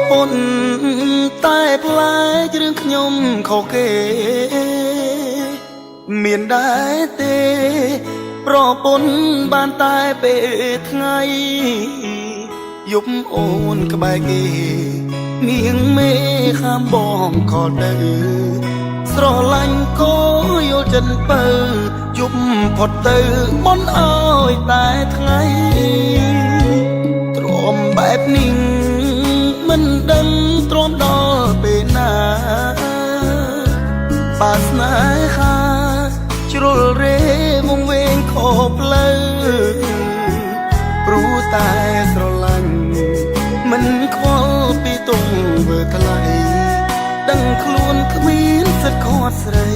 ពន្ធតែផ្លែគ្រឿងខ្ញុំខុសគេមានដែរទេប្រពន្ធបានតែពេលថ្ងៃយប់អូនក្បែរគេនាងមេខាំបងខលទៅស្រឡាញ់ក៏យល់ចិនបើយប់ផុតទៅបនអើយតែថ្ងៃទ្រាំបែបនេះមិនដឹងទ្រាំដល់ពេលណាបាស្នេហាជ្រុលរេវងវែងខោផ្លូវព្រោះតែស្រឡាញ់មិនខ្វល់ពីទងវើថ្លៃដឹងខ្លួនគ្មានសិទ្ធិខត់ស្រី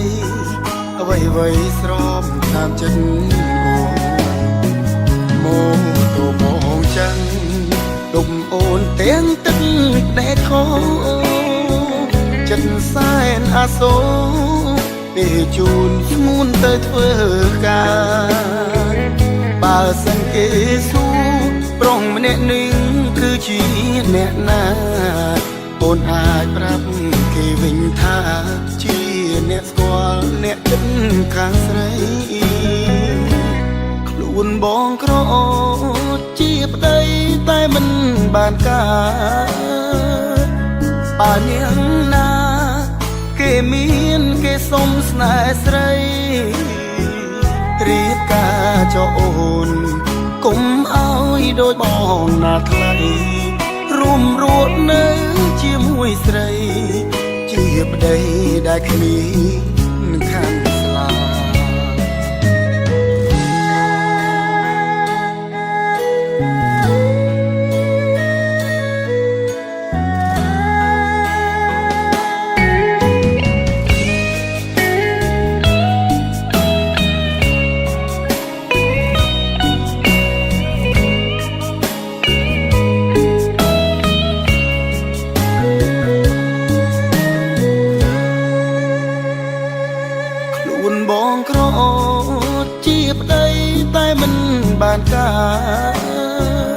អ្វីស្រមតាមចិត្តបងទៅបងចឹងដុំអូនទាំងទឹកតែខោចិត្តសែនអាសូរពេលជូនស្មូនទៅធ្វើការបើសិនគេសួរប្រុសម្នាក់នឹងគឺជាអ្នកណាអូនអាចប្រាប់គេវិញថាជាអ្នកស្គាល់អ្នកចិត្តខាងស្រីខ្លួនបងក្រជាប្តីតែមិនបានការបើនាងណាគេមានគេសុំស្នេហ៍ស្រីរៀបការចោអូនកុំឲ្យដូចបងណាថ្លៃរួមរត់នៅជាមួយស្រីជាប្តីដែលគ្មានខាងស្លាបងក្រជាប្តីតែមិនបានការ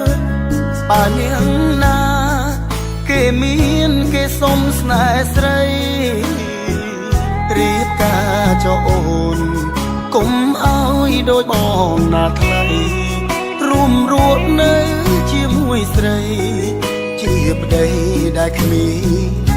បើនាងណាគេមានគេសុំស្នេហ៍ស្រីរៀបការចោអូនកុំឲ្យដូចបងណាថ្លៃរួមរត់នៅជាមួយស្រីជាប្តីដែលគ្មាន